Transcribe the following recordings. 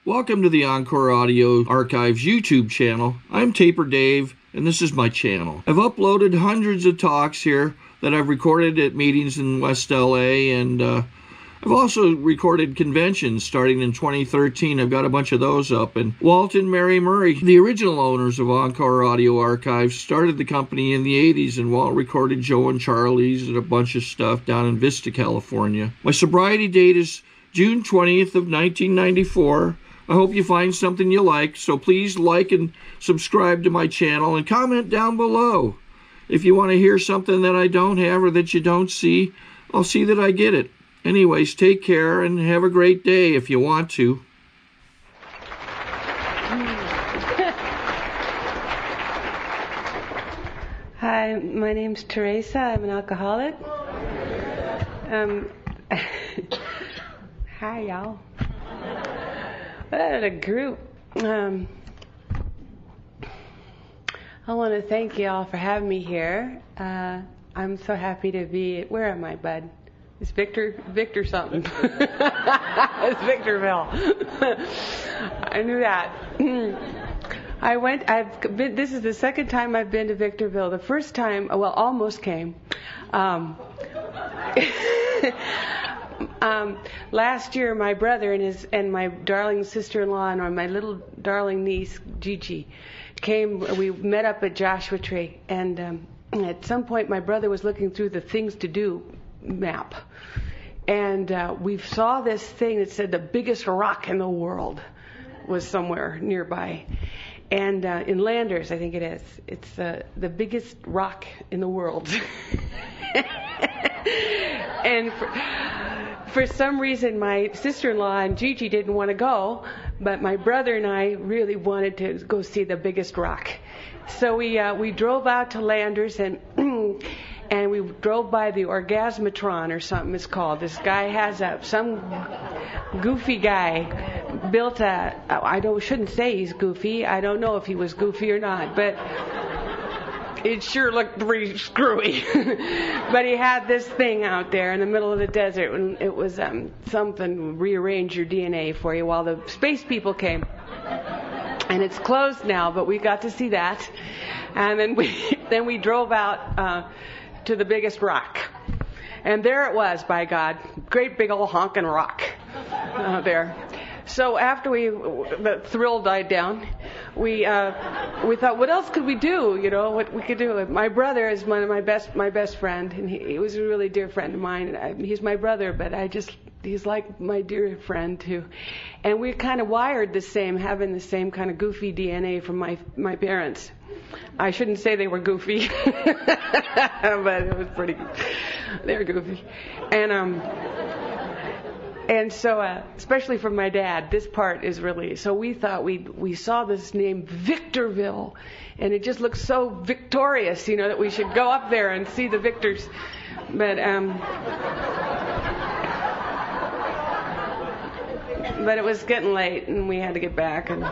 Welcome to the Encore Audio Archives YouTube channel. I'm Taper Dave, and this is my channel. I've uploaded hundreds of talks here that I've recorded at meetings in West LA, and I've also recorded conventions starting in 2013. I've got a bunch of those up. And Walt and Mary Murray, the original owners of Encore Audio Archives, started the company in the 80s, and Walt recorded Joe and Charlie's and a bunch of stuff down in Vista, California. My sobriety date is June 20th of 1994. I hope you find something you like, so please like and subscribe to my channel and comment down below. If you want to hear something that I don't have or that you don't see, I'll see that I get it. Anyways, take care and have a great day if you want to. Hi, my name's Teresa. I'm an alcoholic. Hi, y'all. What a group. I want to thank y'all for having me here. I'm so happy to be. Where am I, bud? It's Victor something. It's Victorville. I knew that. This is the second time I've been to Victorville. The first time, well, almost came. Last year, my brother and my darling sister-in-law and my little darling niece, Gigi, came. We met up at Joshua Tree, and at some point, my brother was looking through the things to do map, and we saw this thing that said the biggest rock in the world was somewhere nearby, and in Landers, I think it is. It's the biggest rock in the world. And for some reason, my sister-in-law and Gigi didn't want to go, but my brother and I really wanted to go see the biggest rock. So we drove out to Landers, and we drove by the Orgasmatron or something it's called. This guy has some goofy guy built shouldn't say he's goofy. I don't know if he was goofy or not, but it sure looked pretty screwy. But he had this thing out there in the middle of the desert, and it was something rearrange your DNA for you while the space people came. And it's closed now, but we got to see that. And then we drove out to the biggest rock. And there it was, by God. Great big old honking rock out there. So after the thrill died down, we thought, what else could we do? You know, what we could do. My brother is one of my best friend, and he was a really dear friend of mine. He's my brother, but he's like my dear friend too. And we're kind of wired the same, having the same kind of goofy DNA from my parents. I shouldn't say they were goofy, but it was pretty. They're goofy, and so, especially from my dad, this part is really. So we thought we saw this name Victorville, and it just looked so victorious, you know, that we should go up there and see the victors. But it was getting late, and we had to get back, and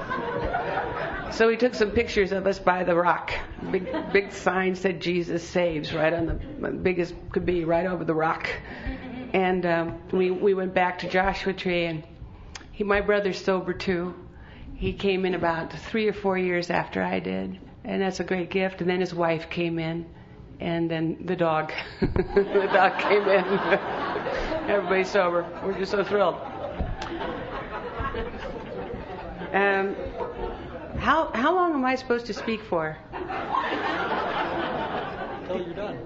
so we took some pictures of us by the rock. Big sign said Jesus saves right on the biggest could be right over the rock. And we went back to Joshua Tree, and my brother's sober too. He came in about 3 or 4 years after I did, and that's a great gift. And then his wife came in, and then the dog. The dog came in. Everybody's sober. We're just so thrilled. How long am I supposed to speak for? Until you're done.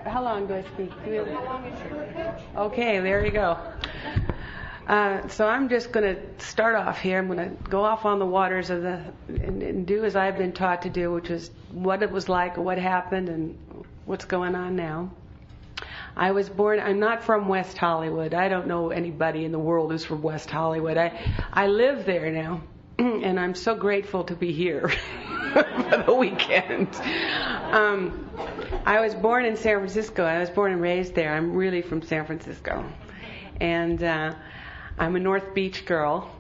How long do I speak? Okay, there you go. So I'm just going to start off here. I'm going to go off on the waters of and do as I've been taught to do, which is what it was like, what happened, and what's going on now. I was born. I'm not from West Hollywood. I don't know anybody in the world who's from West Hollywood. I live there now, and I'm so grateful to be here for the weekend. I was born in San Francisco. I was born and raised there. I'm really from San Francisco, and I'm a North Beach girl.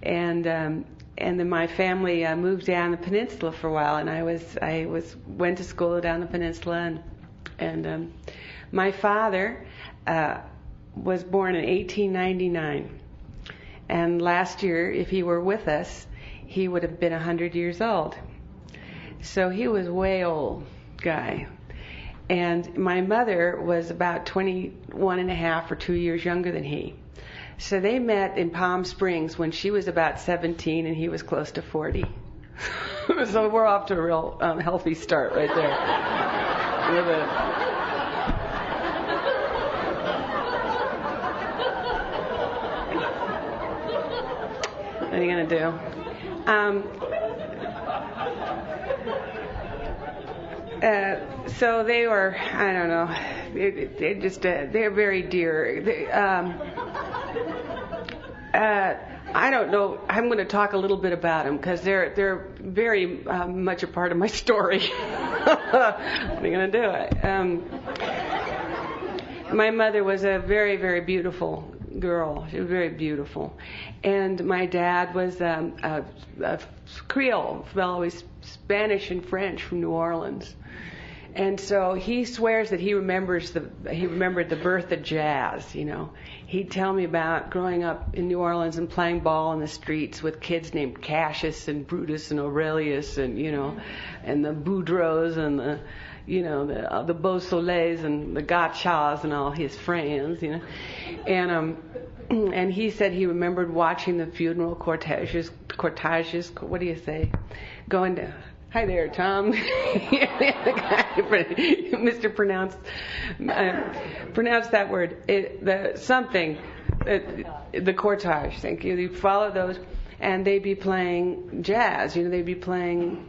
And then my family moved down the peninsula for a while, and I went to school down the peninsula, and my father was born in 1899. And last year, if he were with us, he would have been 100 years old. So he was way old guy. And my mother was about 21 and a half or 2 years younger than he. So they met in Palm Springs when she was about 17 and he was close to 40. So we're off to a real healthy start right there. What are you going to do? So they were, I don't know, they're very dear. I don't know, I'm going to talk a little bit about them because they're very much a part of my story. What are you going to do? My mother was a very, very beautiful girl. She was very beautiful. And my dad was a Creole fellow, he's Spanish and French from New Orleans. And so he swears that he remembered the birth of jazz, you know. He'd tell me about growing up in New Orleans and playing ball in the streets with kids named Cassius and Brutus and Aurelius and, you know, and the Boudreaux and the, you know, the Beausoleils and the Gotchas and all his friends, you know. And he said he remembered watching the funeral cortèges, what do you say? Going to, hi there, Tom. Mr. Pronounce that word. The cortège. Thank you. You'd follow those, and they'd be playing jazz. You know, they'd be doing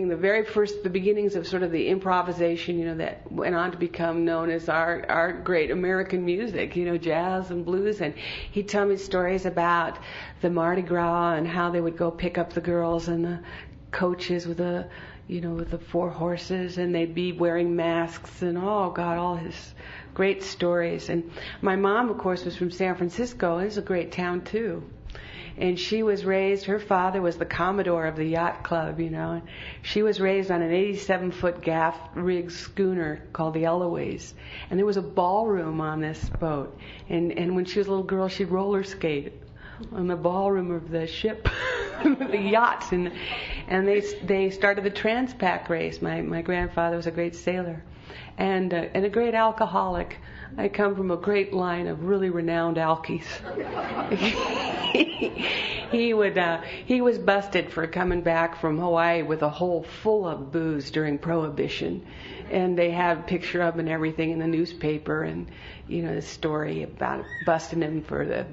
the beginnings of sort of the improvisation, you know, that went on to become known as our great American music, you know, jazz and blues. And he'd tell me stories about the Mardi Gras and how they would go pick up the girls and the coaches with the 4 horses, and they'd be wearing masks and all his great stories. And my mom, of course, was from San Francisco. It's a great town too. And she was raised, her father was the Commodore of the yacht club, you know. She was raised on an 87-foot gaff-rigged schooner called the Eloise. And there was a ballroom on this boat. And when she was a little girl, she'd roller skate on the ballroom of the ship, the yachts. And they started the Transpac race. My grandfather was a great sailor and a great alcoholic. I come from a great line of really renowned alkies. He was busted for coming back from Hawaii with a hole full of booze during Prohibition, and they had a picture of him and everything in the newspaper, and you know the story about busting him for the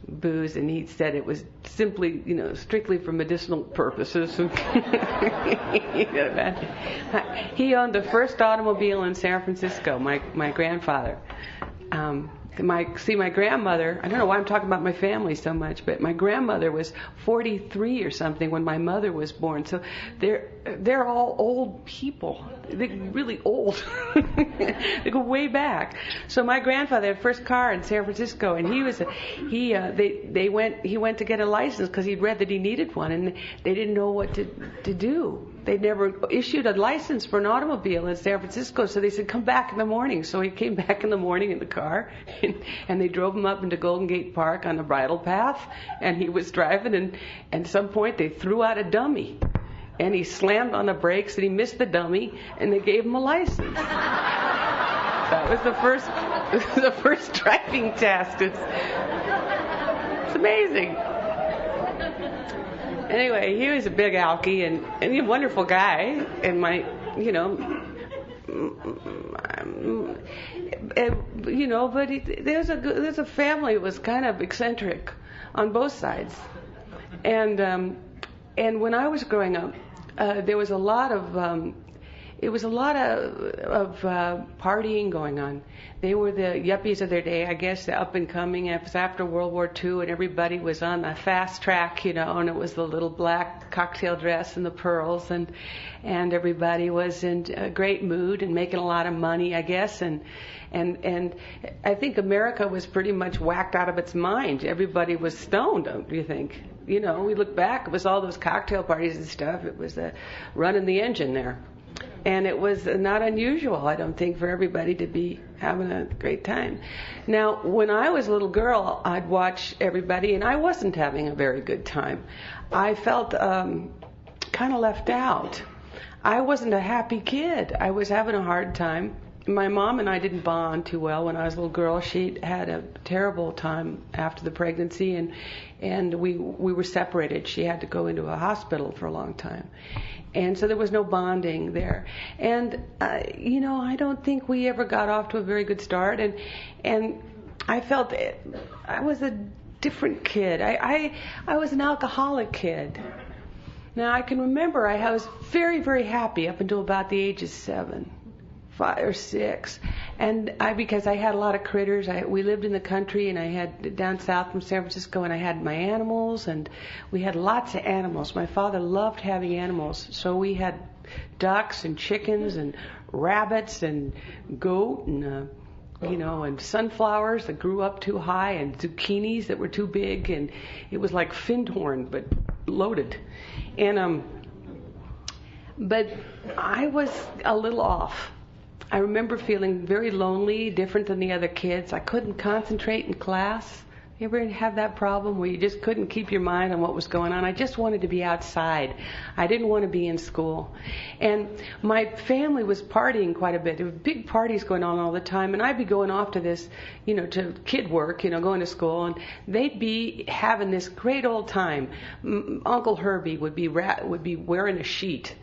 booze, and he said it was simply, you know, strictly for medicinal purposes. He owned the first automobile in San Francisco, my grandfather. My grandmother, I don't know why I'm talking about my family so much, but my grandmother was 43 or something when my mother was born. So they're all old people. They're really old. They go way back. So my grandfather had first car in San Francisco, and he went to get a license because he'd read that he needed one, and they didn't know what to do. They'd never issued a license for an automobile in San Francisco, so they said, come back in the morning. So he came back in the morning in the car, and they drove him up into Golden Gate Park on the bridle path, and he was driving, and at some point they threw out a dummy, and he slammed on the brakes, and he missed the dummy, and they gave him a license. That was the first driving test. It's amazing. Anyway, he was a big alkie and a wonderful guy, and but there's a family that was kind of eccentric on both sides, and when I was growing up, there was a lot of partying going on. They were the yuppies of their day, I guess, the up and coming. It was after World War II, and everybody was on the fast track, you know, and it was the little black cocktail dress and the pearls, and everybody was in a great mood and making a lot of money, I guess, and I think America was pretty much whacked out of its mind. Everybody was stoned, don't you think? You know, we look back, it was all those cocktail parties and stuff. It was running the engine there. And it was not unusual, I don't think, for everybody to be having a great time. Now, when I was a little girl, I'd watch everybody, and I wasn't having a very good time. I felt kind of left out. I wasn't a happy kid. I was having a hard time. My mom and I didn't bond too well when I was a little girl. She had a terrible time after the pregnancy, and we were separated. She had to go into a hospital for a long time. And so there was no bonding there. And, I don't think we ever got off to a very good start. And I felt I was a different kid. I was an alcoholic kid. Now, I can remember I was very, very happy up until about the age of 7. 5 or 6, and because I had a lot of critters. We lived in the country, and I had down south from San Francisco, and I had my animals, and we had lots of animals. My father loved having animals, so we had ducks and chickens and rabbits and goat and and sunflowers that grew up too high, and zucchinis that were too big, and it was like Findhorn but loaded. And but I was a little off. I remember feeling very lonely, different than the other kids. I couldn't concentrate in class. You ever have that problem where you just couldn't keep your mind on what was going on? I just wanted to be outside. I didn't want to be in school. And my family was partying quite a bit. There were big parties going on all the time, and I'd be going off to this, to kid work, going to school, and they'd be having this great old time. Uncle Herbie would be wearing a sheet,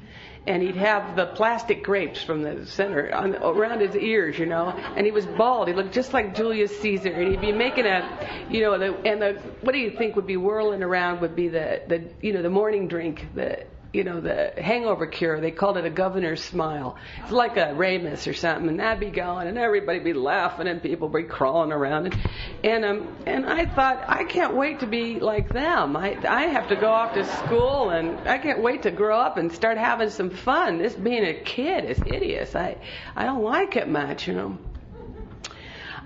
and he'd have the plastic grapes from the center around his ears, and he was bald. He looked just like Julius Caesar, and he'd be making what do you think would be whirling around would be the morning drink, the hangover cure. They called it a governor's smile. It's like a Ramus or something, and that'd be going, and everybody'd be laughing, and people would be crawling around. And I thought, I can't wait to be like them. I have to go off to school, and I can't wait to grow up and start having some fun. This being a kid is hideous. I don't like it much,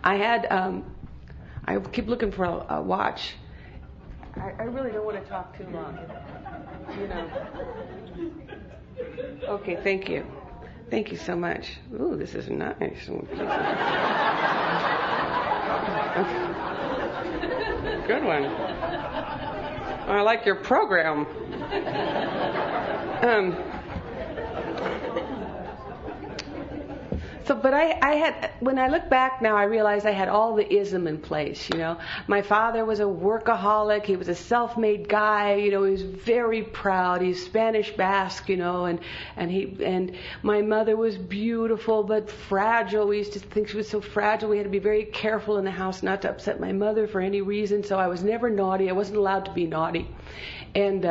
I keep looking for a watch. I really don't want to talk too long. Okay, thank you. Thank you so much. Ooh, this is nice. Good one. I like your program. But I had, when I look back now, I realize I had all the ism in place, My father was a workaholic. He was a self-made guy, he was very proud. He's Spanish Basque, and my mother was beautiful but fragile. We used to think she was so fragile. We had to be very careful in the house not to upset my mother for any reason. So I was never naughty. I wasn't allowed to be naughty. And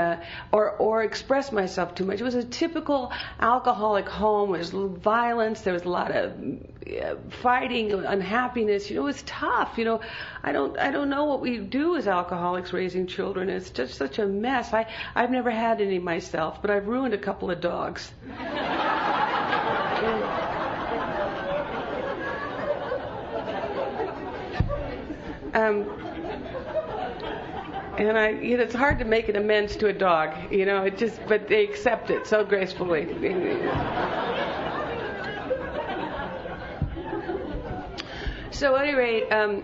or express myself too much. It was a typical alcoholic home. There was violence. There was a lot of fighting, unhappiness. It was tough. I don't know what we do as alcoholics raising children. It's just such a mess. I've never had any myself, but I've ruined a couple of dogs. And it's hard to make an amends to a dog, but they accept it so gracefully. So at any rate, and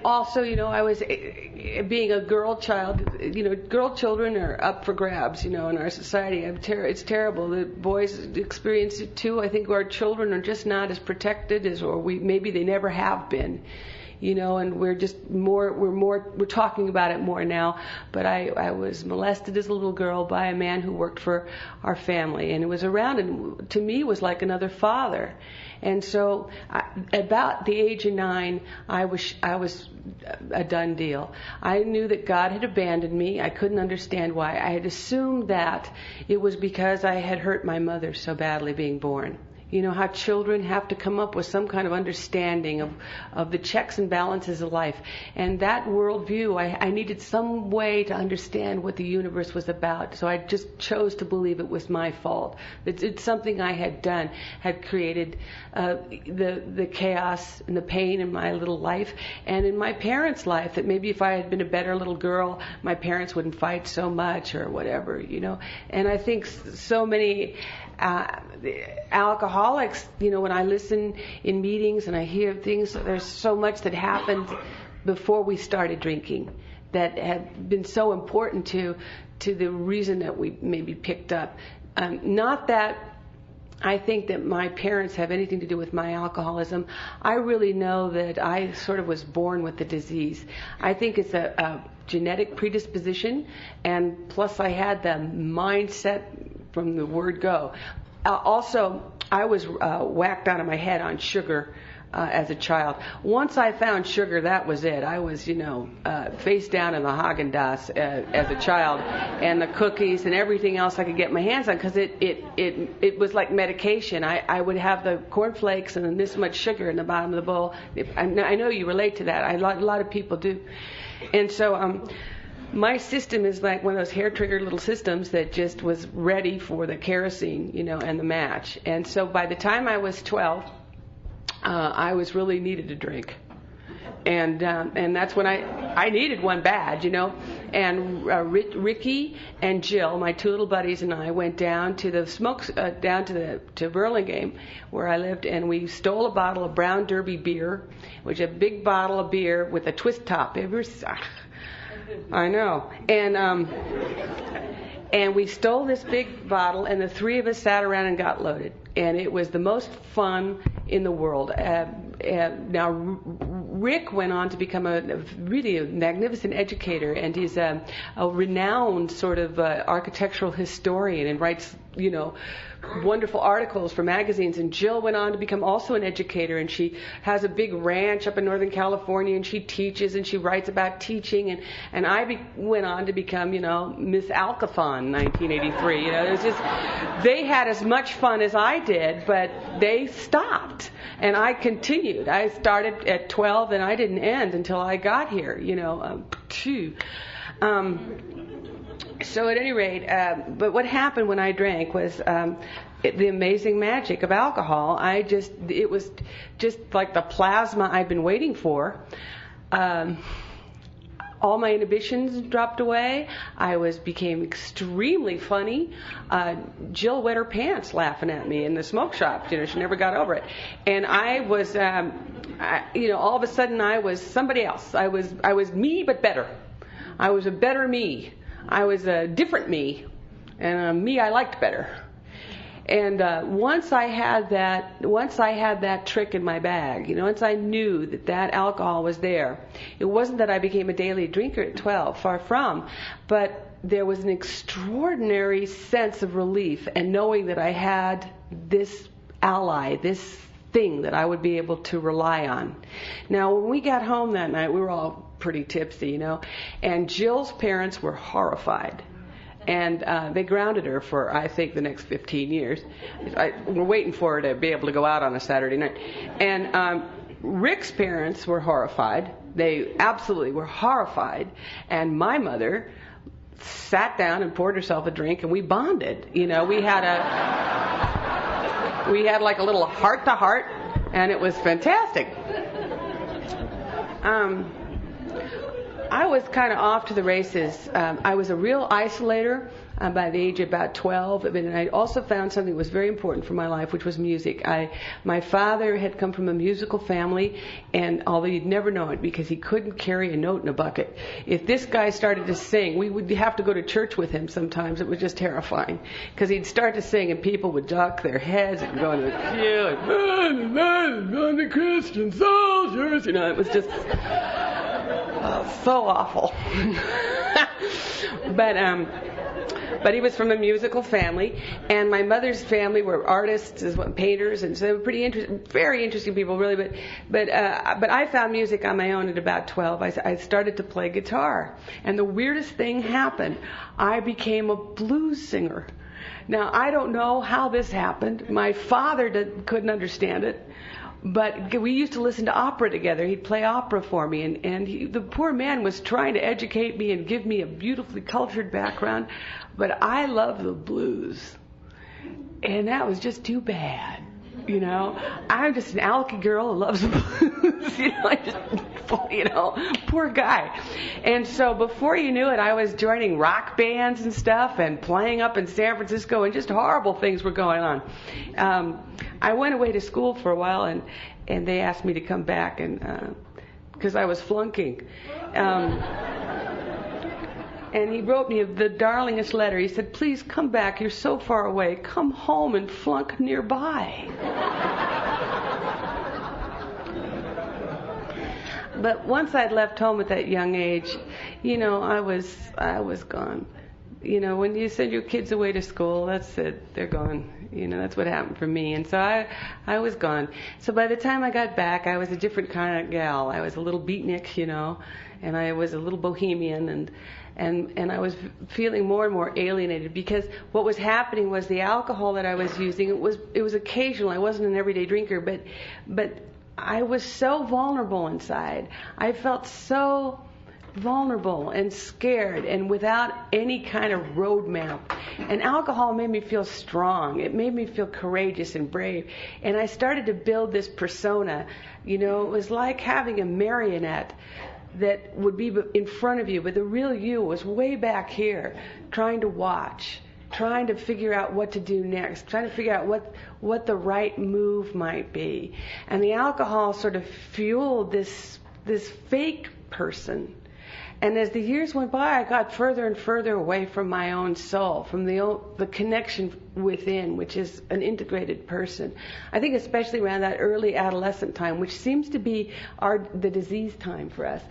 also, I was being a girl child. Girl children are up for grabs, in our society. It's terrible. The boys experience it too. I think our children are just not as protected maybe they never have been. And we're talking about it more now. But I was molested as a little girl by a man who worked for our family, and it was around, and to me was like another father. And so, about the age of 9, I was a done deal. I knew that God had abandoned me. I couldn't understand why. I had assumed that it was because I had hurt my mother so badly being born. How children have to come up with some kind of understanding of the checks and balances of life. And that worldview, I needed some way to understand what the universe was about. So I just chose to believe it was my fault. It's something I had done, had created the chaos and the pain in my little life and in my parents' life, that maybe if I had been a better little girl, my parents wouldn't fight so much or whatever, And I think so many alcoholics alcoholics, when I listen in meetings and I hear things, there's so much that happened before we started drinking that had been so important to the reason that we maybe picked up. Not that I think that my parents have anything to do with my alcoholism. I really know that I sort of was born with the disease. I think it's a genetic predisposition, and plus I had the mindset from the word go. Also, I was whacked out of my head on sugar as a child. Once I found sugar, that was it. I was, face down in the Haagen-Dazs as a child, and the cookies and everything else I could get my hands on, because it was like medication. I would have the cornflakes and then this much sugar in the bottom of the bowl. I know you relate to that. A lot of people do. And so my system is like one of those hair-trigger little systems that just was ready for the kerosene, and the match. And so by the time I was 12, I was really needed a drink, and that's when I needed one bad, And Ricky and Jill, my two little buddies, and I went down to the down to Burlingame, where I lived, and we stole a bottle of Brown Derby beer, which is a big bottle of beer with a twist top. I know, and we stole this big bottle, and the three of us sat around and got loaded. And it was the most fun in the world. Now, Rick went on to become a really magnificent educator, and he's a renowned sort of architectural historian and writes, wonderful articles for magazines. And Jill went on to become also an educator, and she has a big ranch up in Northern California, and she teaches and she writes about teaching. And I went on to become, Miss Alcathon in 1983. It was just, they had as much fun as I did, but they stopped. And I continued. I started at 12, and I didn't end until I got here, So at any rate, but what happened when I drank was the amazing magic of alcohol. It was just like the plasma I've been waiting for. All my inhibitions dropped away. I became extremely funny. Jill wet her pants laughing at me in the smoke shop. She never got over it. And I was, all of a sudden I was somebody else. I was me, but better. I was a better me. I was a different me, and a me I liked better. And once I had that trick in my bag, once I knew that alcohol was there, it wasn't that I became a daily drinker at 12, far from, but there was an extraordinary sense of relief and knowing that I had this ally, this thing that I would be able to rely on. Now, when we got home that night, we were all pretty tipsy, and Jill's parents were horrified. And they grounded her for, I think, the next 15 years. We're waiting for her to be able to go out on a Saturday night. And Rick's parents were horrified. They absolutely were horrified. And my mother sat down and poured herself a drink, and we bonded. We had like a little heart-to-heart, and it was fantastic. I was kind of off to the races. I was a real isolator by the age of about 12. And I also found something that was very important for my life, which was music. My father had come from a musical family, and although you'd never know it because he couldn't carry a note in a bucket. If this guy started to sing, we would have to go to church with him sometimes. It was just terrifying because he'd start to sing and people would duck their heads and go into the queue and the Christian soldiers. It was just so awful. But he was from a musical family, and my mother's family were artists, painters, and so they were very interesting people, really. But I found music on my own at about 12. I started to play guitar, and the weirdest thing happened. I became a blues singer. Now, I don't know how this happened. My father couldn't understand it. But we used to listen to opera together. He'd play opera for me, and the poor man was trying to educate me and give me a beautifully cultured background. But I love the blues, and that was just too bad. I'm just an alky girl who loves the blues. Poor guy. And so before you knew it, I was joining rock bands and stuff and playing up in San Francisco, and just horrible things were going on. I went away to school for a while, and they asked me to come back, and because I was flunking. And he wrote me the darlingest letter. He said, "Please come back. You're so far away. Come home and flunk nearby." But once I'd left home at that young age, I was gone. When you send your kids away to school, that's it. They're gone. That's what happened for me. And so I was gone. So by the time I got back, I was a different kind of gal. I was a little beatnik, and I was a little bohemian, and I was feeling more and more alienated, because what was happening was the alcohol that I was using, it was occasional. I wasn't an everyday drinker, but I was so vulnerable inside. I felt so vulnerable and scared and without any kind of roadmap. And alcohol made me feel strong. It made me feel courageous and brave. And I started to build this persona. It was like having a marionette that would be in front of you, but the real you was way back here, trying to watch, trying to figure out what to do next, trying to figure out what the right move might be. And the alcohol sort of fueled this fake person. And as the years went by, I got further and further away from my own soul, from the connection within, which is an integrated person. I think especially around that early adolescent time, which seems to be the disease time for us.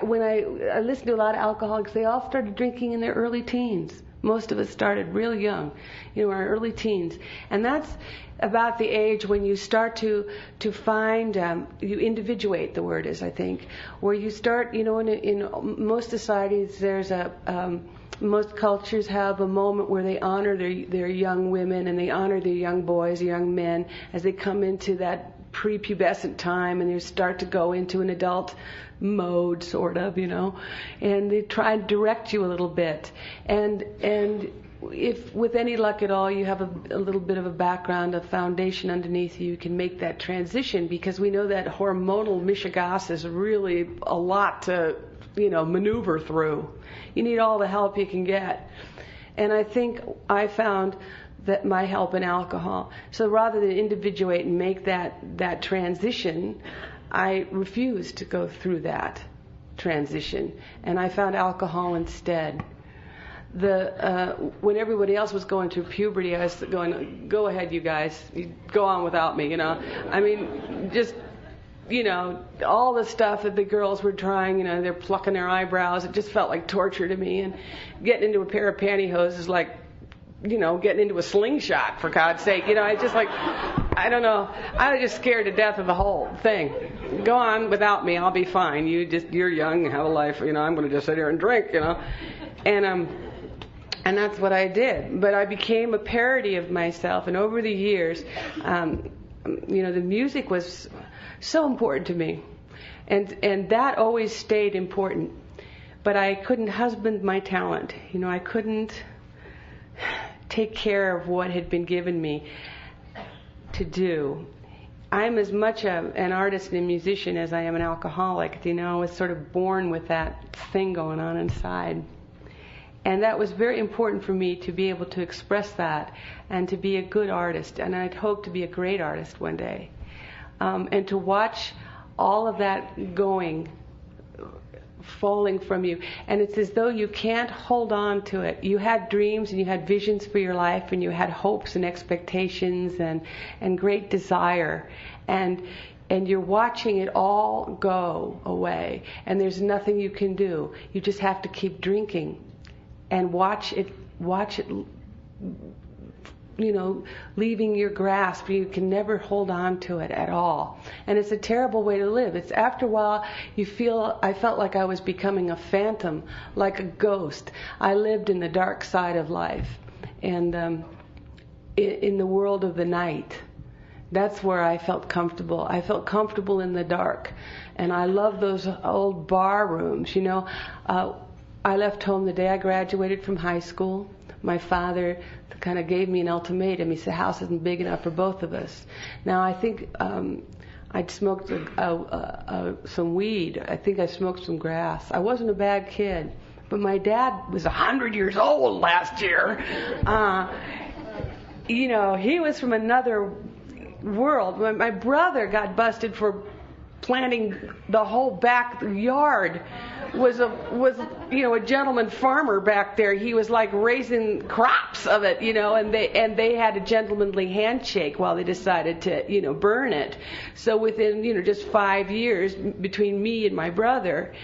When I listen to a lot of alcoholics, they all started drinking in their early teens. Most of us started real young, our early teens. And that's about the age when you start to find, you individuate, the word is, I think, where you start, in most societies there's most cultures have a moment where they honor their young women, and they honor their young boys, young men, as they come into that prepubescent time, and they start to go into an adult mode, sort of, and they try and direct you a little bit. And if with any luck at all you have a little bit of a background, a foundation underneath you, you can make that transition, because we know that hormonal mishigas is really a lot to, maneuver through. You need all the help you can get. And I think I found that my help in alcohol. So rather than individuate and make that transition, I refused to go through that transition, and I found alcohol instead. When everybody else was going through puberty, I was going, "Go ahead, you guys, you go on without me," I mean, just, all the stuff that the girls were trying, they're plucking their eyebrows. It just felt like torture to me, and getting into a pair of pantyhose is like, getting into a slingshot, for God's sake. I just like, I don't know. I was just scared to death of the whole thing. Go on without me, I'll be fine. You're young, have a life. I'm going to just sit here and drink, And that's what I did. But I became a parody of myself, and over the years, the music was so important to me, and that always stayed important. But I couldn't husband my talent. I couldn't take care of what had been given me to do. I'm as much an artist and a musician as I am an alcoholic. I was sort of born with that thing going on inside. And that was very important for me to be able to express that and to be a good artist. And I'd hope to be a great artist one day. And to watch all of that falling from you. And it's as though you can't hold on to it. You had dreams and you had visions for your life, and you had hopes and expectations and great desire. And you're watching it all go away. And there's nothing you can do. You just have to keep drinking and watch it, leaving your grasp. You can never hold on to it at all. And it's a terrible way to live. It's after a while I felt like I was becoming a phantom, like a ghost. I lived in the dark side of life, and in the world of the night. That's where I felt comfortable. I felt comfortable in the dark. And I love those old bar rooms, I left home the day I graduated from high school. My father kind of gave me an ultimatum. He said, "The house isn't big enough for both of us." Now, I think I'd smoked some weed. I think I smoked some grass. I wasn't a bad kid. But my dad was 100 years old last year. He was from another world. My brother got busted for planting the whole backyard. Was a gentleman farmer back there. He was like raising crops of it, and they had a gentlemanly handshake while they decided to burn it. So within just 5 years between me and my brother,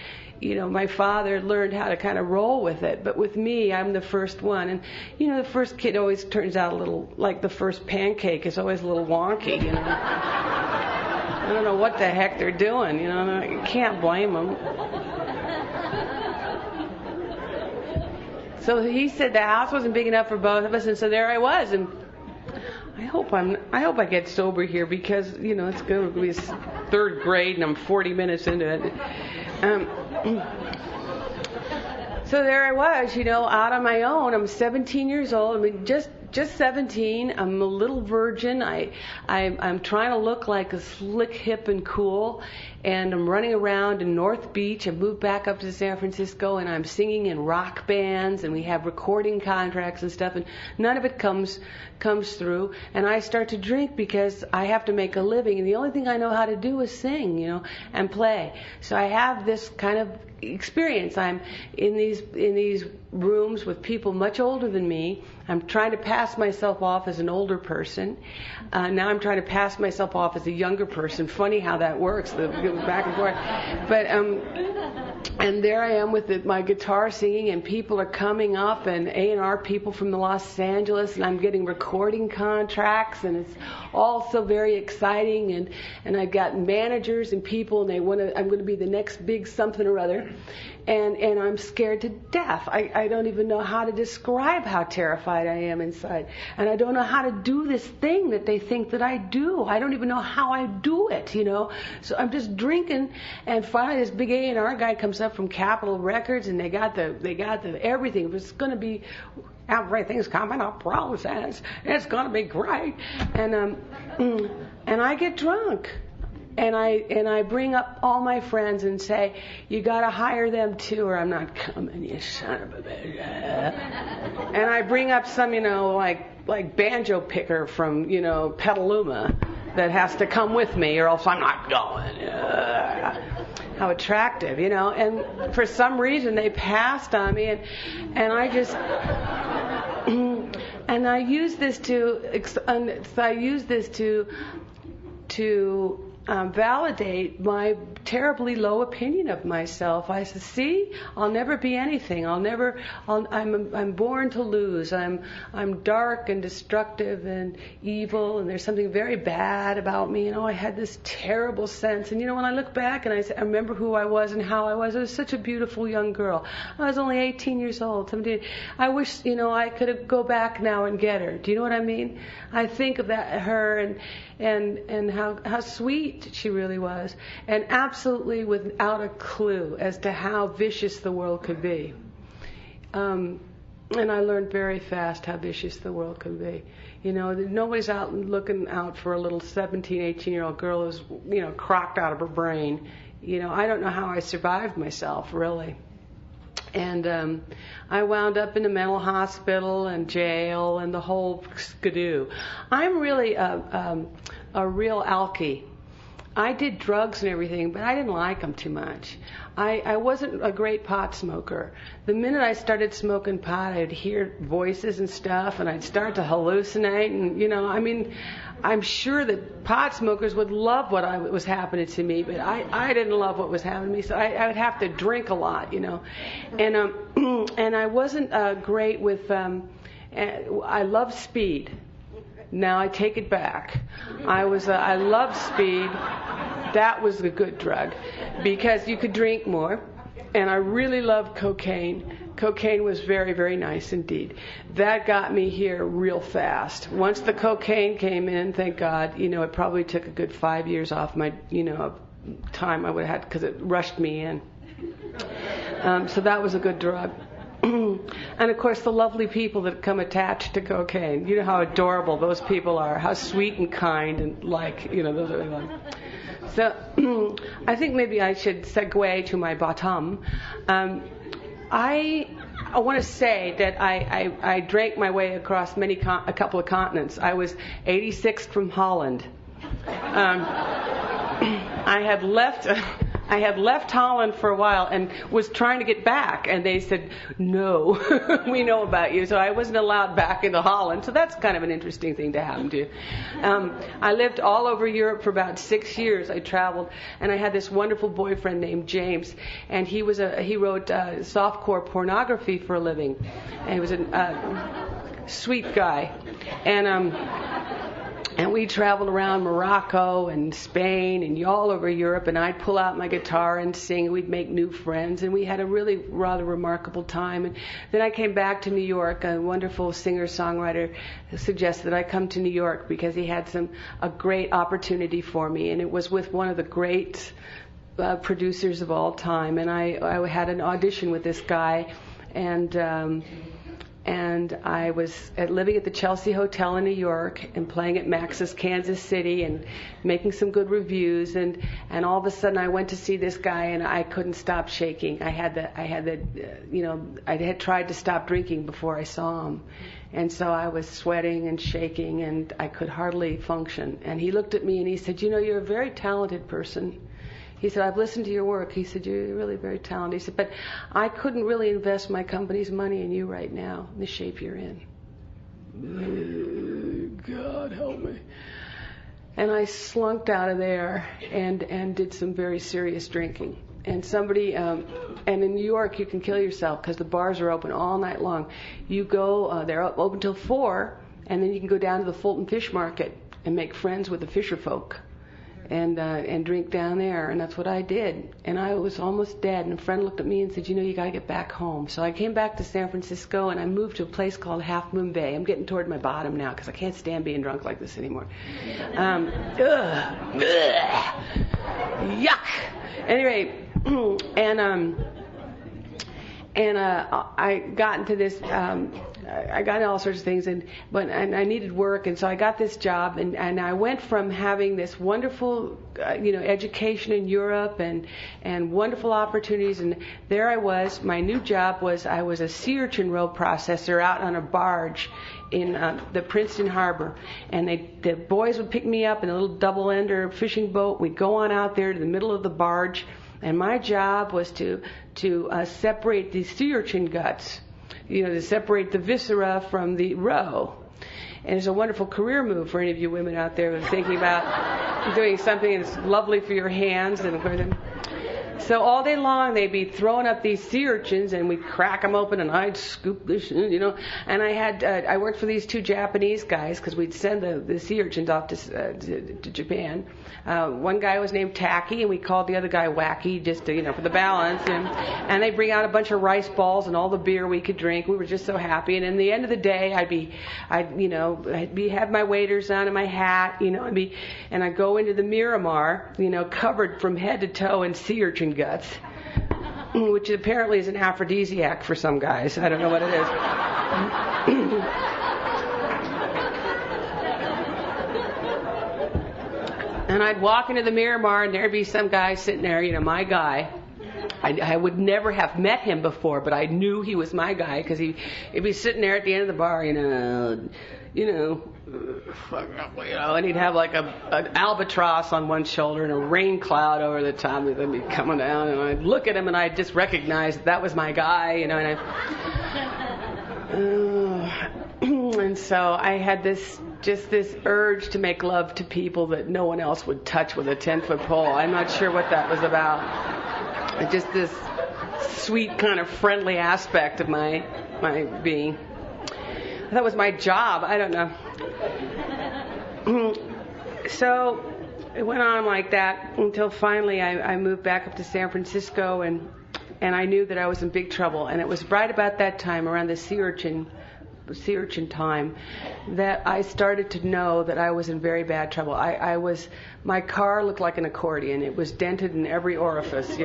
my father learned how to kind of roll with it. But with me, I'm the first one. And, the first kid always turns out a little, like the first pancake is always a little wonky, I don't know what the heck they're doing, You can't blame them. So he said the house wasn't big enough for both of us, and so there I was. And I hope I get sober here because it's going to be third grade and I'm 40 minutes into it. So there I was, out on my own. I'm 17 years old. I mean, just 17. I'm a little virgin. I'm trying to look like a slick, hip, and cool. And I'm running around in North Beach. I moved back up to San Francisco, and I'm singing in rock bands, and we have recording contracts and stuff, and none of it comes through. And I start to drink because I have to make a living, and the only thing I know how to do is sing, and play. So I have this kind of experience. I'm in these rooms with people much older than me. I'm trying to pass myself off as an older person. Now I'm trying to pass myself off as a younger person. Funny how that works, the back and forth. But and there I am with my guitar singing, and people are coming up, and A&R people from Los Angeles, and I'm getting recording contracts, and it's all so very exciting. And I've got managers and people, and I'm going to be the next big something or other. And I'm scared to death. I don't even know how to describe how terrified I am inside. And I don't know how to do this thing that they think that I do. I don't even know how I do it, So I'm just drinking, and finally this big A&R guy comes up from Capitol Records, and they got the everything. It's going to be, everything's coming up process. It's going to be great. And I get drunk. And I bring up all my friends and say, you got to hire them too, or I'm not coming, you son of a bitch. And I bring up some, like banjo picker from, Petaluma that has to come with me, or else I'm not going. How attractive, And for some reason they passed on me, and I just. And I use this to validate my terribly low opinion of myself. I said, see, I'll never be anything. I'm born to lose. I'm dark and destructive and evil, and there's something very bad about me. I had this terrible sense. And when I look back and I remember who I was and how I was such a beautiful young girl. I was only 18 years old, 17. I wish, I could go back now and get her. Do you know what I mean? I think of her and how sweet she really was, and absolutely without a clue as to how vicious the world could be. And I learned very fast how vicious the world could be. Nobody's out looking out for a little 17, 18-year-old girl who's, crocked out of her brain. I don't know how I survived myself, really. And I wound up in a mental hospital and jail and the whole skidoo. I'm really a real alkie. I did drugs and everything, but I didn't like them too much. I wasn't a great pot smoker. The minute I started smoking pot, I'd hear voices and stuff, and I'd start to hallucinate. And, I'm sure that pot smokers would love what was happening to me, but I didn't love what was happening to me, so I would have to drink a lot, And and I wasn't great with. I love speed. Now I take it back. I loved speed. That was a good drug because you could drink more. And I really loved cocaine. Cocaine was very, very nice indeed. That got me here real fast. Once the cocaine came in, thank God, it probably took a good 5 years off my, time I would have had because it rushed me in. So that was a good drug. And of course the lovely people that come attached to cocaine. You know how adorable those people are, how sweet and kind and those are like. So I think maybe I should segue to my bottom. I want to say that I drank my way across a couple of continents. I was 86th from Holland. I had left Holland for a while and was trying to get back, and they said, no, we know about you. So I wasn't allowed back into Holland. So that's kind of an interesting thing to happen to. I lived all over Europe for about 6 years. I traveled, and I had this wonderful boyfriend named James, and he wrote softcore pornography for a living, and he was a sweet guy, and we traveled around Morocco and Spain and all over Europe, and I'd pull out my guitar and sing. We'd make new friends, and we had a really rather remarkable time. And then I came back to New York. A wonderful singer-songwriter suggested that I come to New York because he had a great opportunity for me, and it was with one of the great producers of all time. And I had an audition with this guy, and I was living at the Chelsea Hotel in New York and playing at Max's Kansas City and making some good reviews, and all of a sudden I went to see this guy and I couldn't stop shaking. I had tried to stop drinking before I saw him, and so I was sweating and shaking and I could hardly function. And he looked at me and he said, you're a very talented person. He said, I've listened to your work. He said, you're really very talented. He said, but I couldn't really invest my company's money in you right now, in the shape you're in. God help me. And I slunked out of there and did some very serious drinking. And and in New York you can kill yourself because the bars are open all night long. You go, they're open till 4, and then you can go down to the Fulton Fish Market and make friends with the fisher folk. And drink down there, and that's what I did. And I was almost dead, and a friend looked at me and said, you got to get back home. So I came back to San Francisco, and I moved to a place called Half Moon Bay. I'm getting toward my bottom now because I can't stand being drunk like this anymore. Yuck. Anyway, I got into this. I got into all sorts of things, and I needed work, and so I got this job, and I went from having this wonderful, education in Europe and wonderful opportunities, and there I was. My new job was I was a sea urchin roe processor out on a barge in the Princeton Harbor, and the boys would pick me up in a little double-ender fishing boat. We'd go on out there to the middle of the barge, and my job was to separate the sea urchin guts. To separate the viscera from the roe. And it's a wonderful career move for any of you women out there who are thinking about doing something that's lovely for your hands. So all day long they'd be throwing up these sea urchins, and we'd crack them open, and I'd scoop this, And I worked for these 2 Japanese guys because we'd send the sea urchins off to Japan. One guy was named Tacky, and we called the other guy Wacky, just to, for the balance. And they'd bring out a bunch of rice balls and all the beer we could drink. We were just so happy. And in the end of the day, I'd have my waders on and my hat, and I'd go into the Miramar, covered from head to toe in sea urchin guts, which apparently is an aphrodisiac for some guys. I don't know what it is. And I'd walk into the Miramar, and there'd be some guy sitting there, my guy. I would never have met him before, but I knew he was my guy because he'd be sitting there at the end of the bar, and he'd have like an albatross on one shoulder and a rain cloud over the top. They'd be coming down, and I'd look at him, and I'd just recognize that was my guy, and so I had this urge to make love to people that no one else would touch with a 10-foot pole. I'm not sure what that was about. Just this sweet kind of friendly aspect of my being. That was my job. I don't know. So it went on like that until finally I moved back up to San Francisco, and I knew that I was in big trouble. And it was right about that time, around the sea urchin time, that I started to know that I was in very bad trouble. My car looked like an accordion. It was dented in every orifice,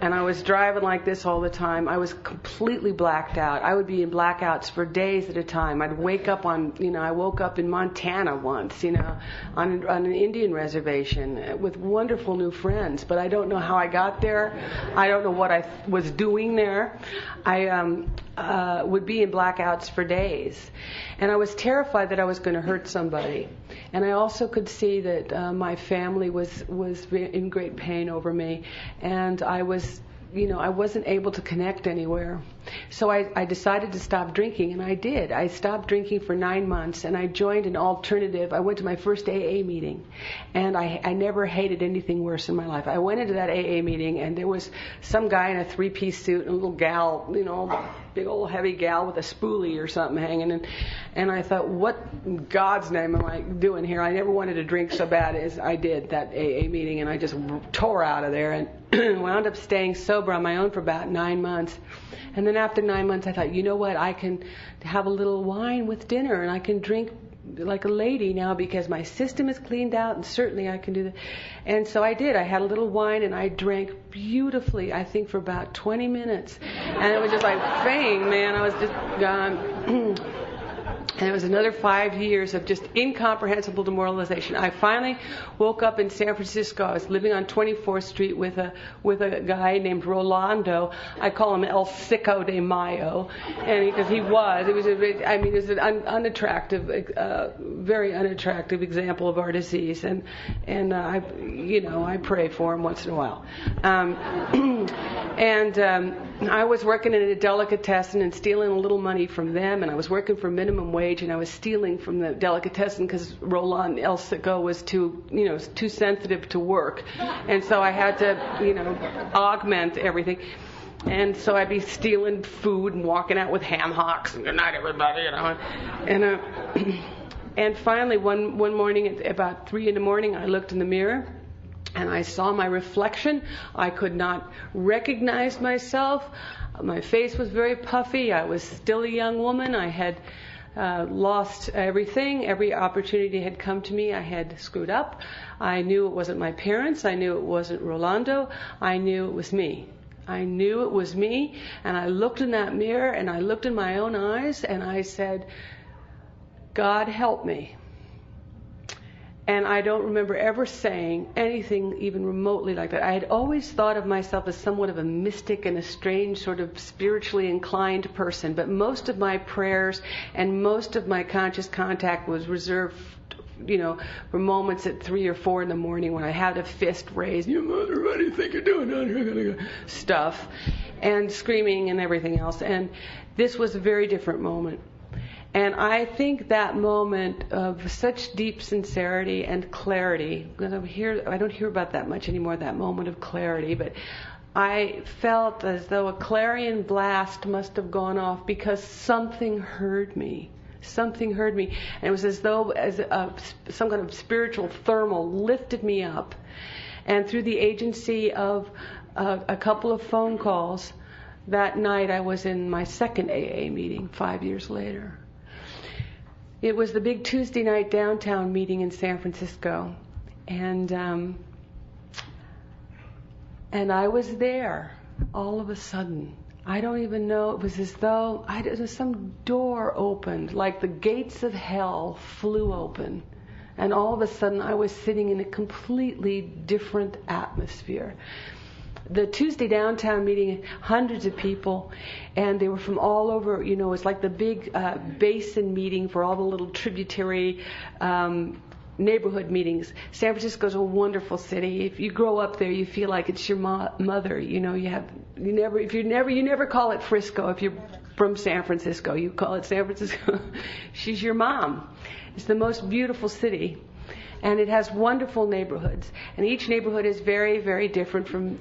and I was driving like this all the time. I was completely blacked out. I would be in blackouts for days at a time. I'd wake up I woke up in Montana once, on an Indian reservation with wonderful new friends, but I don't know how I got there. I don't know what I was doing there. I would be in blackouts for days, and I was terrified that I was going to hurt somebody. And I also could see that my family was in great pain over me, and I wasn't able to connect anywhere. So I decided to stop drinking, and I did. I stopped drinking for 9 months, and I joined an alternative. I went to my first AA meeting, and I never hated anything worse in my life. I went into that AA meeting, and there was some guy in a 3-piece suit and a little gal, big old heavy gal with a spoolie or something hanging. And I thought, what in God's name am I doing here? I never wanted to drink so bad as I did that AA meeting, and I just tore out of there and wound up staying sober on my own for about 9 months. And then after 9 months, I thought, you know what, I can have a little wine with dinner, and I can drink like a lady now because my system is cleaned out, and certainly I can do that. And so I did. I had a little wine, and I drank beautifully, I think, for about 20 minutes. And it was just like fame, man. I was just gone. And it was another 5 years of just incomprehensible demoralization. I finally woke up in San Francisco. I was living on 24th Street with a guy named Rolando. I call him El Sicko de Mayo, and because he was an unattractive, very unattractive example of our disease. And I pray for him once in a while. I was working in a delicatessen and stealing a little money from them, and I was working for minimum wage, and I was stealing from the delicatessen because Roland El Sicko was too sensitive to work, and so I had to, augment everything. And so I'd be stealing food and walking out with ham hocks and good night everybody, And finally one morning at about 3 a.m, I looked in the mirror. And I saw my reflection. I could not recognize myself. My face was very puffy. I was still a young woman. I had lost everything. Every opportunity had come to me. I had screwed up. I knew it wasn't my parents. I knew it wasn't Rolando. I knew it was me. I knew it was me. And I looked in that mirror, and I looked in my own eyes, and I said, God help me. And I don't remember ever saying anything even remotely like that. I had always thought of myself as somewhat of a mystic and a strange sort of spiritually inclined person. But most of my prayers and most of my conscious contact was reserved, for moments at 3 or 4 in the morning when I had a fist raised. Your mother, what do you think you're doing down here? Stuff. And screaming and everything else. And this was a very different moment. And I think that moment of such deep sincerity and clarity, because I don't hear about that much anymore, that moment of clarity, but I felt as though a clarion blast must have gone off because something heard me. Something heard me. And it was as though some kind of spiritual thermal lifted me up. And through the agency of a couple of phone calls, that night I was in my second AA meeting 5 years later. It was the big Tuesday night downtown meeting in San Francisco, and I was there all of a sudden. I don't even know. It was as though some door opened, like the gates of hell flew open, and all of a sudden I was sitting in a completely different atmosphere. The Tuesday downtown meeting, hundreds of people, and they were from all over. It was like the big basin meeting for all the little tributary neighborhood meetings. San Francisco's a wonderful city. If you grow up there, you feel like it's your mother. You never call it Frisco if you're from San Francisco. You call it San Francisco. She's your mom. It's the most beautiful city, and it has wonderful neighborhoods, and each neighborhood is very, very different from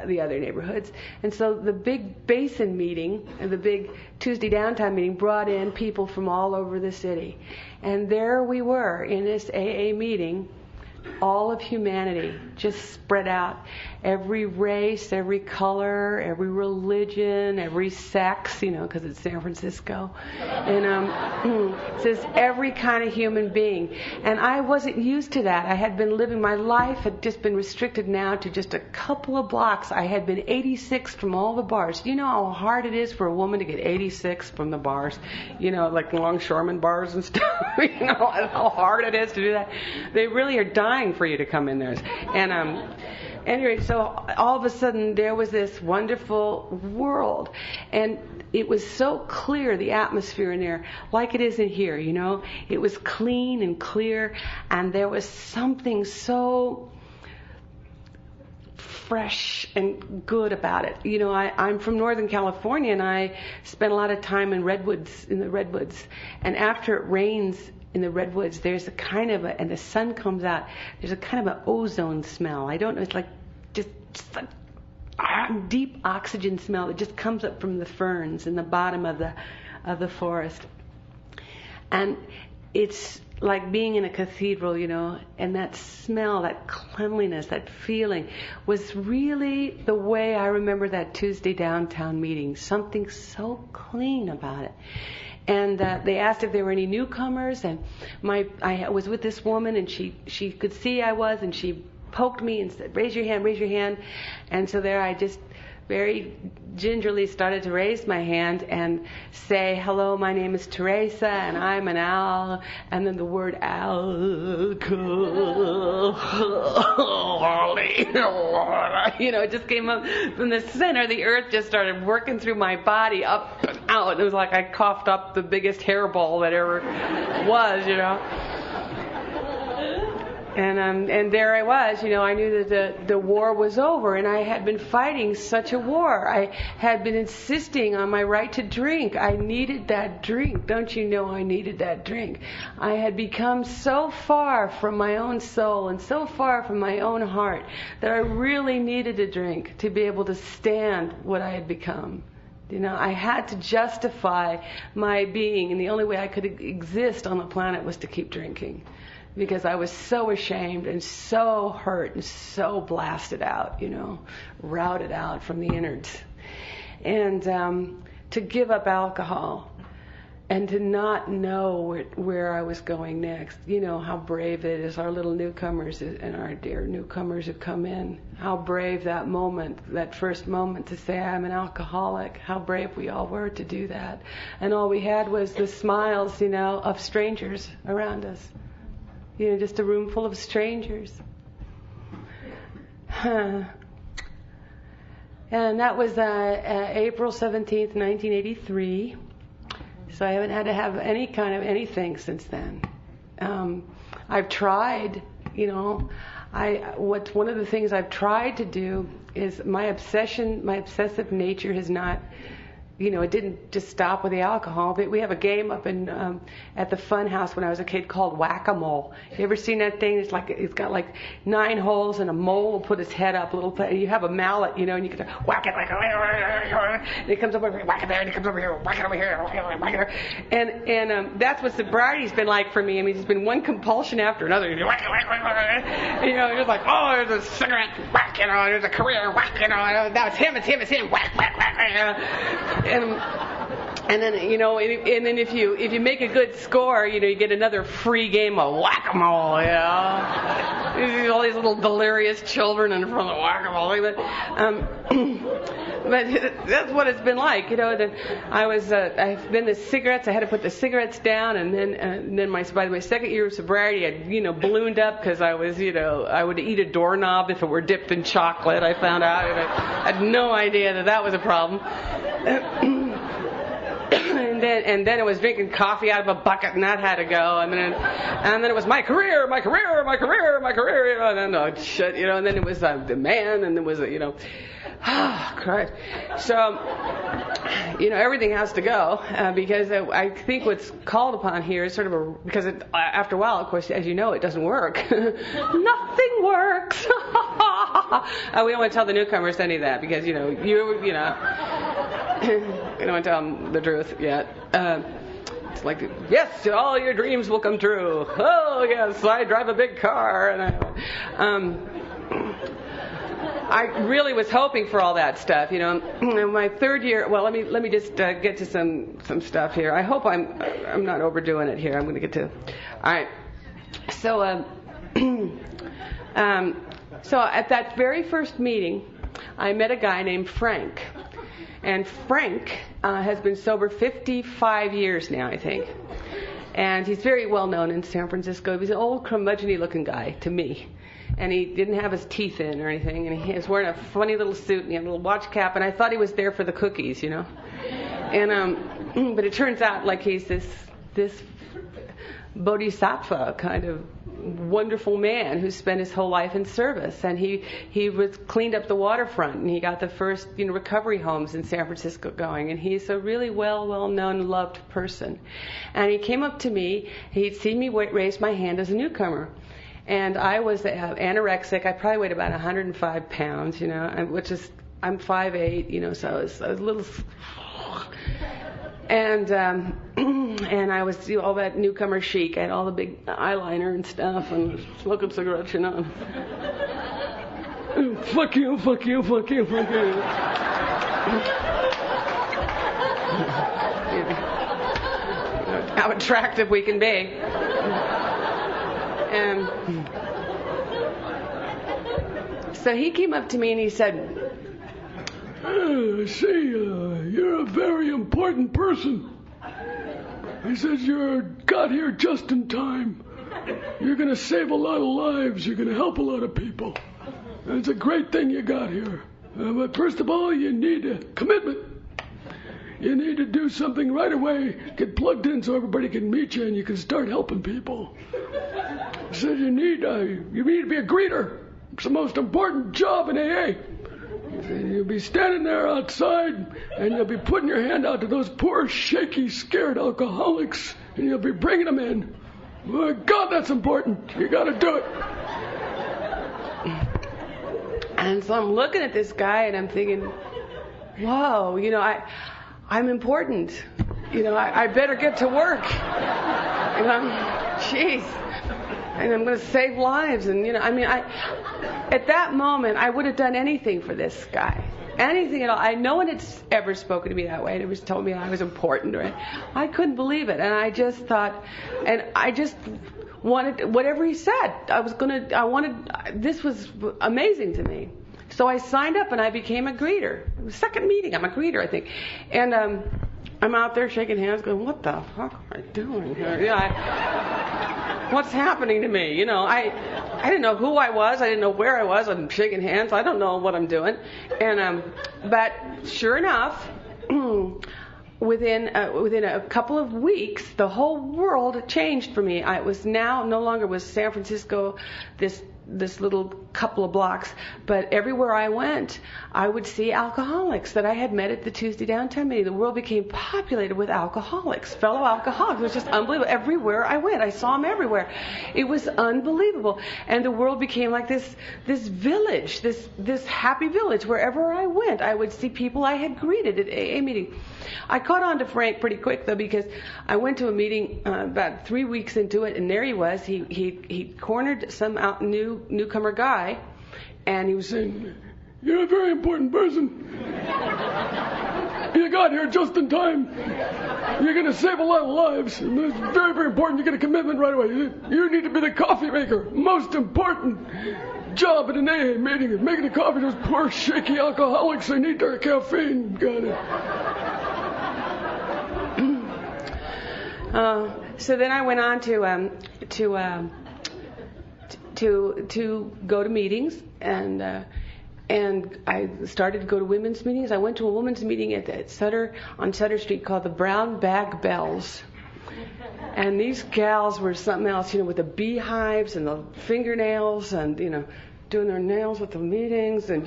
the other neighborhoods. And so the big basin meeting and the big Tuesday downtown meeting brought in people from all over the city. And there we were in this AA meeting, all of humanity just spread out. Every race, every color, every religion, every sex, because it's San Francisco. And it says every kind of human being. And I wasn't used to that. I had been living, my life had just been restricted now to just a couple of blocks. I had been 86 from all the bars. You know how hard it is for a woman to get 86 from the bars? Like longshoreman bars and stuff. How hard it is to do that. They really are dying for you to come in there. And anyway, so all of a sudden there was this wonderful world, and it was so clear, the atmosphere in there, like it is in here, you know. It was clean and clear, and there was something so fresh and good about it. You know, I'm from Northern California, and I spent a lot of time in the redwoods, and after it rains in the redwoods, there's a kind of and the sun comes out, there's a kind of an ozone smell. I don't know, it's like just like deep oxygen smell that just comes up from the ferns in the bottom of the forest. And it's like being in a cathedral, you know, and that smell, that cleanliness, that feeling was really the way I remember that Tuesday downtown meeting. Something so clean about it. And they asked if there were any newcomers, and I was with this woman, and she could see I was, and she poked me and said, raise your hand. And so there I just very gingerly started to raise my hand and say, hello, my name is Teresa, and I'm an owl, and then the word alcohol, you know, it just came up from the center of the earth, just started working through my body up and out. It was like I coughed up the biggest hairball that ever was, you know. And there I was, you know, I knew that the war was over, and I had been fighting such a war. I had been insisting on my right to drink. I needed that drink. Don't you know I needed that drink? I had become so far from my own soul and so far from my own heart that I really needed a drink to be able to stand what I had become. You know, I had to justify my being, and the only way I could exist on the planet was to keep drinking. Because I was so ashamed and so hurt and so blasted out, you know, routed out from the innards. And to give up alcohol and to not know where I was going next. You know how brave it is, our little newcomers and our dear newcomers who come in. How brave that moment, that first moment to say I'm an alcoholic. How brave we all were to do that. And all we had was the smiles, you know, of strangers around us. You know, just a room full of strangers. And that was April 17th, 1983. So I haven't had to have any kind of anything since then. I've tried, you know, one of the things I've tried to do is my obsessive nature has not, you know, it didn't just stop with the alcohol. But we have a game up in at the fun house when I was a kid called Whack-A-Mole. You ever seen that thing? It's got like 9 holes, and a mole will put his head up a little bit. And you have a mallet, you know, and you can whack it, and it comes up over here, whack it there, and it comes over here, whack it over here, whack it there. And that's what sobriety's been like for me. I mean, it's been one compulsion after another. You know, you're like, oh, there's a cigarette, whack, you know, there's a career, whack, you know, now it's him, whack, whack, whack. And then, you know, and then if you make a good score, you know, you get another free game of whack-a-mole, you know. All these little delirious children in front of the whack-a-mole. But that's what it's been like, you know. I've been the cigarettes. I had to put the cigarettes down, and then by my second year of sobriety, I, you know, ballooned up because I was, you know, I would eat a doorknob if it were dipped in chocolate. I found out, and I had no idea that was a problem. And then it was drinking coffee out of a bucket, and that had to go. And then it was my career, you know. And then shit, you know. And then it was the man, and it was you know. Christ. So, you know, everything has to go because I think what's called upon here is sort of because after a while, of course, as you know, it doesn't work. Nothing works. We don't want to tell the newcomers any of that because, you know, you know, we don't want to tell them the truth yet. It's like, yes, all your dreams will come true. Oh, yes, I drive a big car. And I really was hoping for all that stuff, you know. In my third year, well, let me just get to some stuff here. I hope I'm not overdoing it here. I'm going to get to. All right. So so at that very first meeting, I met a guy named Frank, and Frank has been sober 55 years now, I think, and he's very well known in San Francisco. He's an old curmudgeon-y looking guy to me. and he didn't have his teeth in or anything, and he was wearing a funny little suit and he had a little watch cap, and I thought he was there for the cookies, you know. And but it turns out like he's this bodhisattva kind of wonderful man who spent his whole life in service, and he was cleaned up the waterfront, and he got the first recovery homes in San Francisco going, and he's a really well known, loved person. And he came up to me, he'd seen me raise my hand as a newcomer, and I was anorexic. I probably weighed about 105 pounds, which is, I'm 5'8", so I was a little. And I was all that newcomer chic. I had all the big eyeliner and stuff, and smoking cigarettes, Fuck you, fuck you, fuck you, fuck you. How attractive we can be. And so he came up to me and he said, you're a very important person. He says you got here just in time. You're going to save a lot of lives. You're going to help a lot of people. And it's a great thing you got here. But first of all, you need a commitment. You need to do something right away. Get plugged in so everybody can meet you and you can start helping people. He said you need to be a greeter. It's the most important job in AA. You'll be standing there outside, and you'll be putting your hand out to those poor, shaky, scared alcoholics, and you'll be bringing them in. Oh, God, that's important. You got to do it. And so I'm looking at this guy, and I'm thinking, whoa, I'm important. I better get to work. Jeez. And I'm going to save lives. And, at that moment, I would have done anything for this guy. Anything at all. No one had ever spoken to me that way. It was told me I was important. Right? I couldn't believe it. And I just thought, and I just wanted, whatever he said, this was amazing to me. So I signed up and I became a greeter. It was the second meeting. I'm a greeter, I think. And I'm out there shaking hands going, what the fuck am I doing here? What's happening to me? I didn't know who I was. I didn't know where I was. I'm shaking hands. I don't know what I'm doing. And but sure enough, within a couple of weeks, the whole world changed for me. I was no longer was San Francisco, this little couple of blocks, but everywhere I went, I would see alcoholics that I had met at the Tuesday downtown meeting. The world became populated with alcoholics, fellow alcoholics. It was just unbelievable. Everywhere I went, I saw them everywhere. It was unbelievable. And the world became like this village, this happy village. Wherever I went, I would see people I had greeted at AA meeting. I caught on to Frank pretty quick, though, because I went to a meeting about 3 weeks into it, and there he was. He cornered some newcomer guy, and he was saying, "You're a very important person. You got here just in time. You're going to save a lot of lives. And it's very, very important. You get a commitment right away. You need to be the coffee maker. Most important job at an AA meeting is making the coffee. Those poor, shaky alcoholics, they need their caffeine. Got it." So then I went on to go to meetings, and I started to go to women's meetings. I went to a women's meeting at on Sutter Street called the Brown Bag Bells. And these gals were something else, with the beehives and the fingernails and, doing their nails at the meetings and,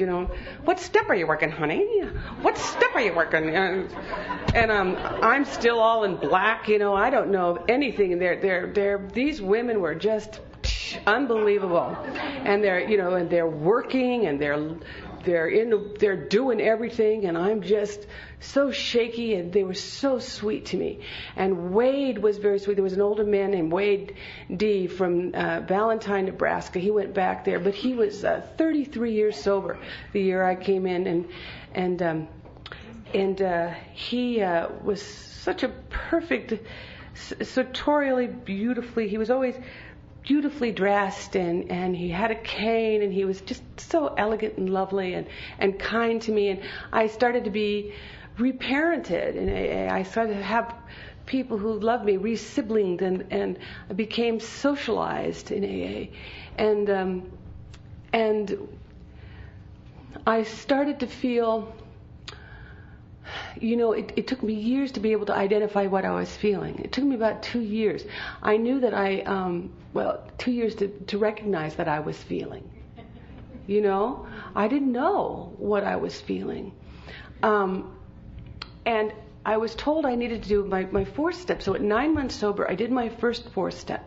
what step are you working, honey? What step are you working? And I'm still all in black, I don't know anything. And these women were just unbelievable. And they're working and they're doing everything, and I'm just so shaky, and they were so sweet to me. And Wade was very sweet. There was an older man named Wade D. from Valentine, Nebraska. He went back there, but he was 33 years sober the year I came in, and he was such a perfect, sartorially beautifully. He was always beautifully dressed, and he had a cane, and he was just so elegant and lovely and kind to me. And I started to be reparented in AA. I started to have people who loved me, re-siblinged, and I became socialized in AA. And And I started to feel, it took me years to be able to identify what I was feeling. It took me about 2 years. I knew that 2 years to recognize that I was feeling. I didn't know what I was feeling. And I was told I needed to do my fourth step. So at 9 months sober, I did my first fourth step.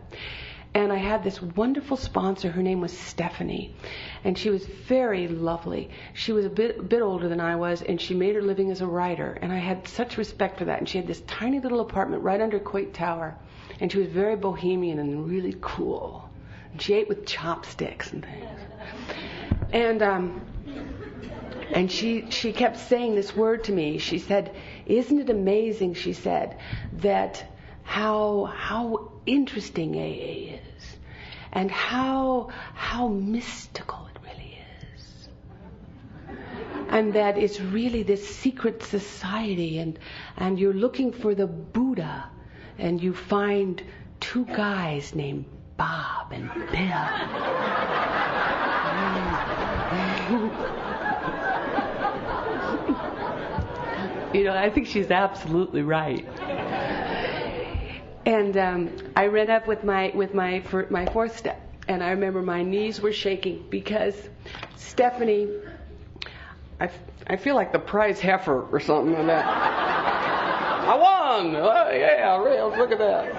And I had this wonderful sponsor. Her name was Stephanie. And she was very lovely. She was a bit older than I was, and she made her living as a writer. And I had such respect for that. And she had this tiny little apartment right under Coit Tower. And she was very bohemian and really cool. And she ate with chopsticks and things. And she kept saying this word to me. She said, "Isn't it amazing," she said, "that how interesting AA is, and how mystical it really is, and that it's really this secret society, and you're looking for the Buddha, and you find two guys named Bob and Bill." I think she's absolutely right. And I ran up with my fourth step, and I remember my knees were shaking because Stephanie, I feel like the prize heifer or something like that. I won! Oh, yeah, really, look at that.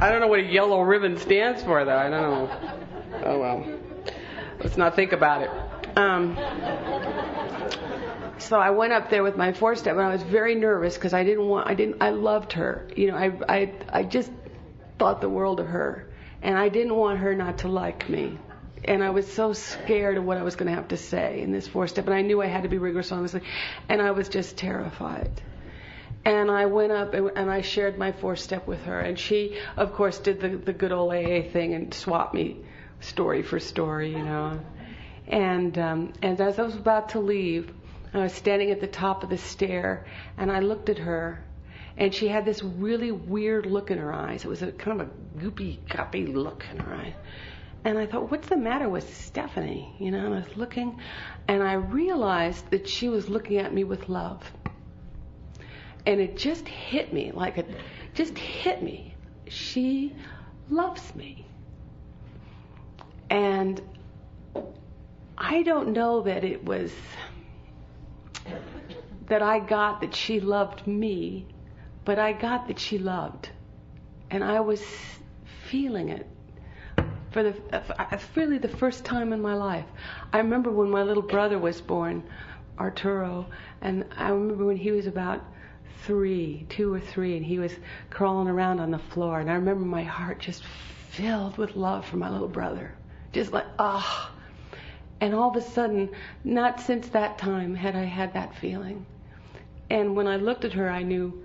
I don't know what a yellow ribbon stands for, though. I don't know. Oh well, let's not think about it. So I went up there with my fourth step, and I was very nervous because I loved her. I just thought the world of her, and I didn't want her not to like me. And I was so scared of what I was going to have to say in this fourth step, and I knew I had to be rigorous, honestly, and I was just terrified. And I went up and I shared my fourth step with her, and she, of course, did the good old AA thing and swapped me story for story, And as I was about to leave, I was standing at the top of the stair, and I looked at her, and she had this really weird look in her eyes. It was a kind of a goopy, guppy look in her eyes. And I thought, what's the matter with Stephanie? And I was looking, and I realized that she was looking at me with love. And it just hit me, She loves me. And I don't know that it was that I got that she loved me, but I got that she loved. And I was feeling it for really the first time in my life. I remember when my little brother was born, Arturo, and I remember when he was about 2 or 3, and he was crawling around on the floor, and I remember my heart just filled with love for my little brother. Just like, ah. And all of a sudden, not since that time had I had that feeling. And when I looked at her, I knew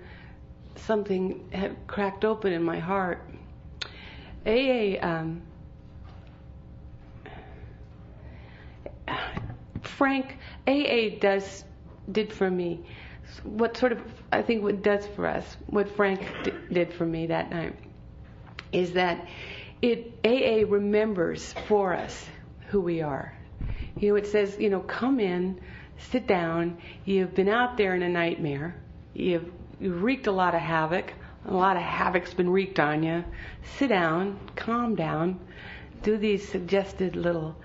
something had cracked open in my heart. Frank, did for me what does for us, what Frank did for me that night, is that AA remembers for us who we are. It says, come in, sit down. You've been out there in a nightmare. You've wreaked a lot of havoc. A lot of havoc's been wreaked on you. Sit down, calm down. Do these suggested little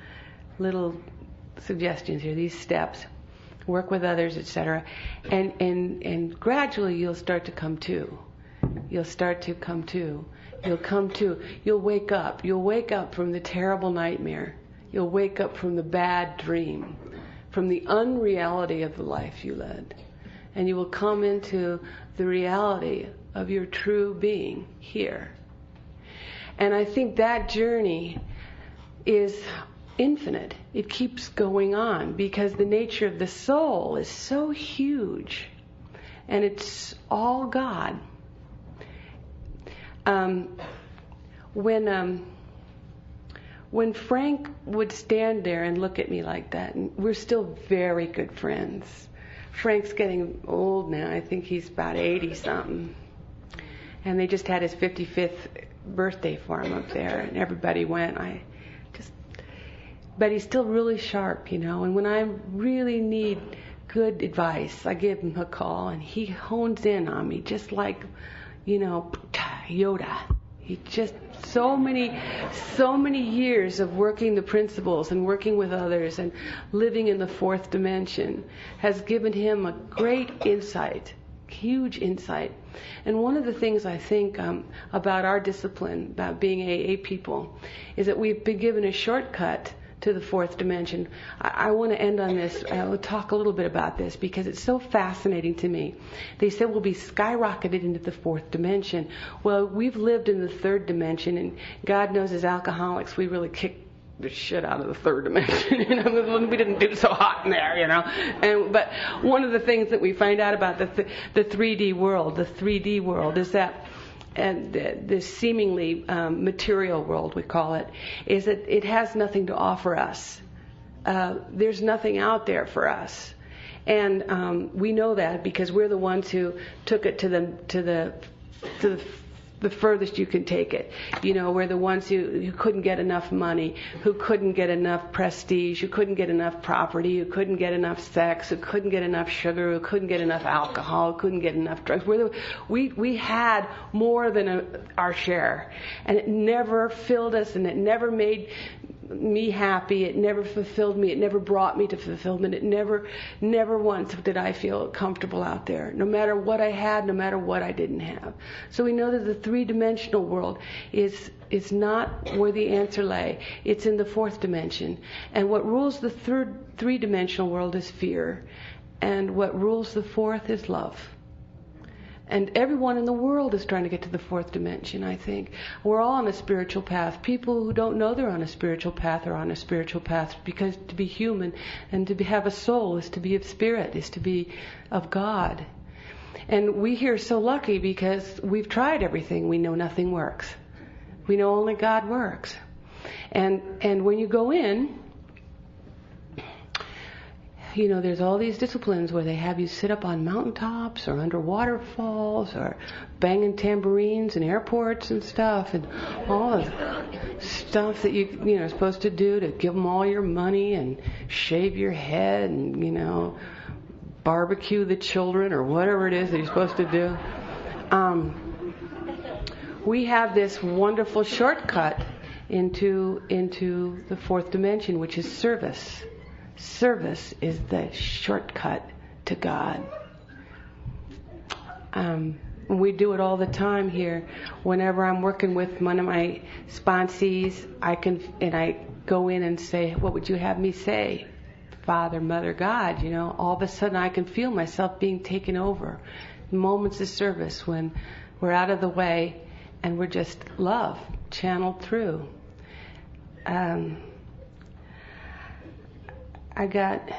suggestions here, these steps. Work with others, etc. And gradually you'll start to come to. You'll start to come to. You'll come to. You'll wake up. You'll wake up from the terrible nightmare. You'll wake up from the bad dream, from the unreality of the life you led. And you will come into the reality of your true being here. And I think that journey is infinite. It keeps going on because the nature of the soul is so huge, and it's all God. When Frank would stand there and look at me like that, and we're still very good friends. Frank's getting old now. I think he's about 80-something. And they just had his 55th birthday for him up there, and everybody went. I but he's still really sharp, and when I really need good advice, I give him a call, and he hones in on me just like, Yoda. He just so many years of working the principles and working with others and living in the fourth dimension has given him a great insight, huge insight. And one of the things I think about our discipline, about being AA people, is that we've been given a shortcut to the fourth dimension. I want to end on this. I will talk a little bit about this because it's so fascinating to me. They said we'll be skyrocketed into the fourth dimension. Well, we've lived in the third dimension, and God knows as alcoholics we really kicked the shit out of the third dimension. We didn't do so hot in there, But one of the things that we find out about the 3D world, is that, and this seemingly material world, we call it, is that it has nothing to offer us. There's nothing out there for us, and we know that because we're the ones who took it to the furthest you can take it. We're the ones who couldn't get enough money, who couldn't get enough prestige, who couldn't get enough property, who couldn't get enough sex, who couldn't get enough sugar, who couldn't get enough alcohol, who couldn't get enough drugs. We had more than our share, and it never filled us, and it never made me happy. It never fulfilled me. It never brought me to fulfillment. It never once did I feel comfortable out there, no matter what I had, no matter what I didn't have. So we know that the three-dimensional world is not where the answer lay. It's in the fourth dimension. And what rules the three-dimensional world is fear. And what rules the fourth is love. And everyone in the world is trying to get to the fourth dimension, I think. We're all on a spiritual path. People who don't know they're on a spiritual path are on a spiritual path, because to be human and to have a soul is to be of spirit, is to be of God. And we here are so lucky because we've tried everything. We know nothing works. We know only God works. And when you go in, there's all these disciplines where they have you sit up on mountaintops or under waterfalls or banging tambourines in airports and stuff, and all the stuff that you're supposed to do to give them all your money and shave your head and, barbecue the children or whatever it is that you're supposed to do. We have this wonderful shortcut into the fourth dimension, which is service. Service is the shortcut to God. We do it all the time here. Whenever I'm working with one of my sponsees, I go in and say, "What would you have me say? Father, Mother, God." All of a sudden I can feel myself being taken over. Moments of service when we're out of the way and we're just love channeled through. I got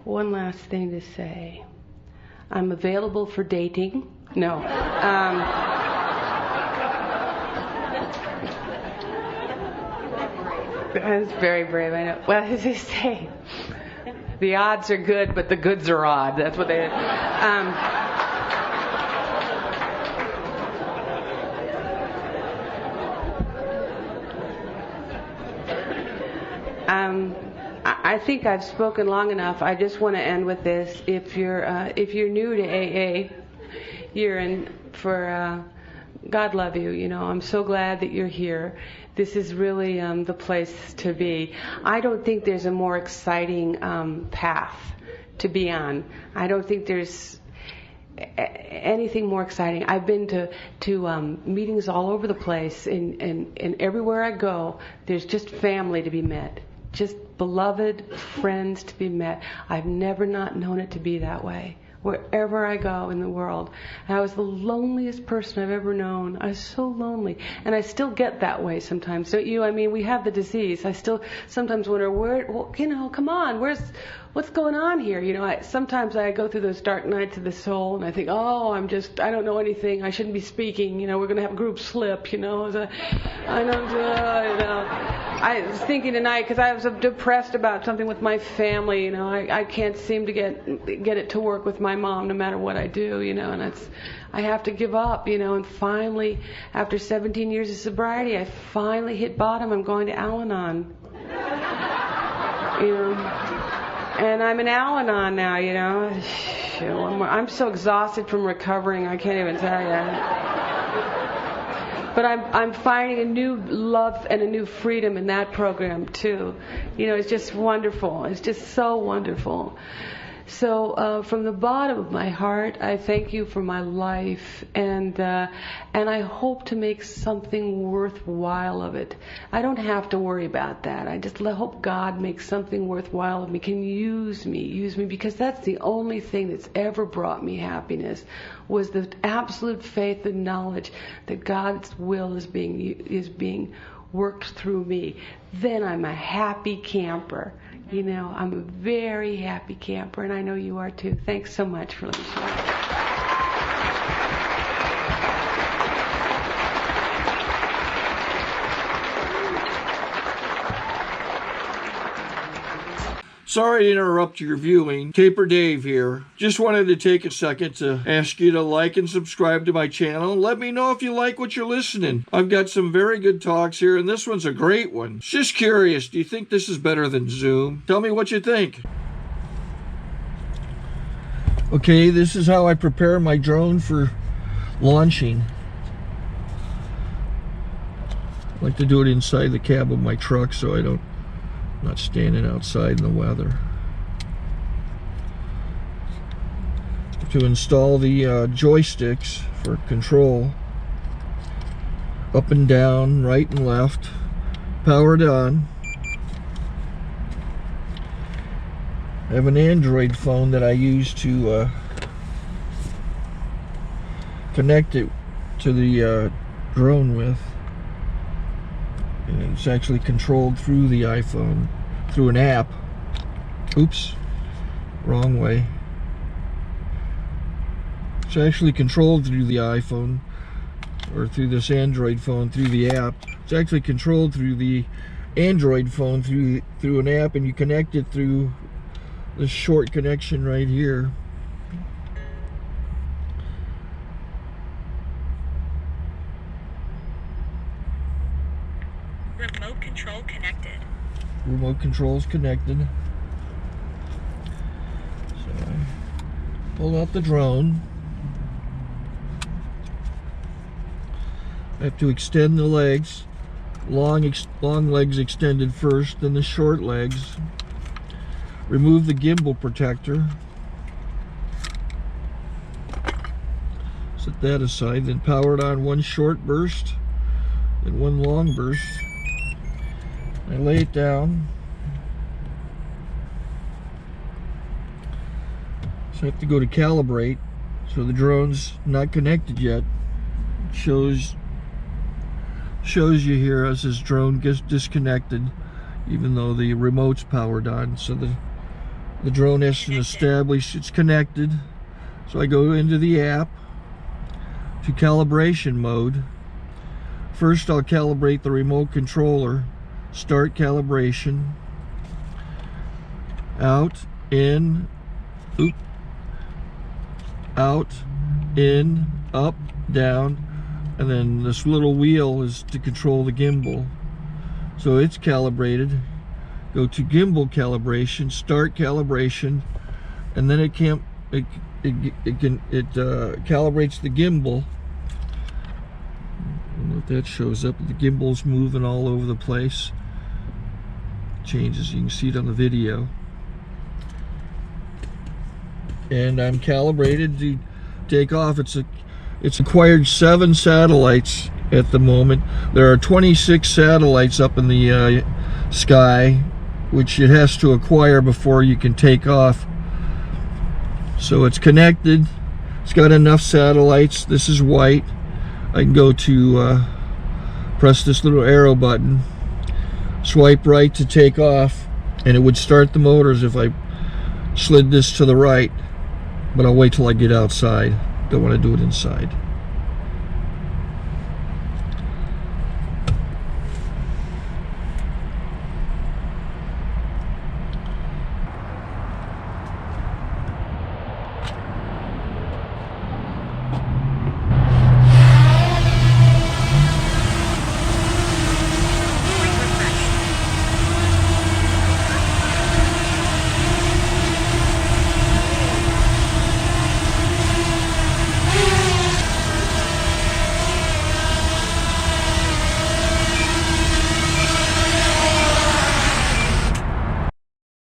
one last thing to say. I'm available for dating. No. That's very brave, I know. Well, as they say, the odds are good, but the goods are odd. That's what they... I think I've spoken long enough. I just want to end with this. If you're new to AA, you're in for God love you. I'm so glad that you're here. This is really the place to be. I don't think there's a more exciting path to be on. I don't think there's anything more exciting. I've been to meetings all over the place, and everywhere I go, there's just family to be met. Just beloved friends to be met. I've never not known it to be that way. Wherever I go in the world. And I was the loneliest person I've ever known. I was so lonely. And I still get that way sometimes, don't you? I mean, we have the disease. I still sometimes wonder, come on, what's going on here? Sometimes I go through those dark nights of the soul and I think, I don't know anything. I shouldn't be speaking. We're going to have a group slip, I was thinking tonight, because I was depressed about something with my family, I can't seem to get it to work with my mom no matter what I do, and I have to give up, and finally, after 17 years of sobriety, I finally hit bottom. I'm going to Al-Anon. you know. And I'm an Al-Anon now, you know. I'm so exhausted from recovering, I can't even tell you. But I'm finding a new love and a new freedom in that program too. You know, it's just wonderful. It's just so wonderful. So from the bottom of my heart, I thank you for my life, and I hope to make something worthwhile of it. I don't have to worry about that. I just hope God makes something worthwhile of me, can use me, because that's the only thing that's ever brought me happiness, was the absolute faith and knowledge that God's will is being worked through me. Then I'm a happy camper. You know, I'm a very happy camper, and I know you are too. Thanks so much for listening. Sorry to interrupt your viewing. Taper Dave here. Just wanted to take a second to ask you to like and subscribe to my channel. Let me know if you like what you're listening. I've got some very good talks here, and this one's a great one. Just curious, do you think this is better than Zoom? Tell me what you think. Okay, this is how I prepare my drone for launching. I like to do it inside the cab of my truck so I'm not standing outside in the weather. To install the joysticks for control, up and down, right and left, powered on. I have an Android phone that I use to connect it to the drone with. And it's actually controlled through the iPhone, through an app. Oops, wrong way. It's actually controlled through the iPhone, or through this Android phone, through the app. It's actually controlled through the Android phone, through an app, and you connect it through this short connection right here. Remote control connected. Remote control's connected. So I pull out the drone. I have to extend the legs. Long legs extended first, then the short legs. Remove the gimbal protector. Set that aside, then power it on one short burst and one long burst. I lay it down. So I have to go to calibrate. So the drone's not connected yet. It shows you here as this drone gets disconnected, even though the remote's powered on. So the drone has to establish it's connected. So I go into the app to calibration mode. First I'll calibrate the remote controller. Start calibration. Out, in, oop, out, in, up, down, and then this little wheel is to control the gimbal. So it's calibrated. Go to gimbal calibration, start calibration, and then it calibrates the gimbal. I don't know if that shows up. The gimbal's moving all over the place. Changes, you can see it on the video. And I'm calibrated to take off. It's acquired 7 satellites at the moment. There are 26 satellites up in the sky, which it has to acquire before you can take off. So it's connected. It's got enough satellites. This is white. I can go to press this little arrow button, swipe right to take off, and it would start the motors if I slid this to the right. But I'll wait till I get outside. Don't want to do it inside.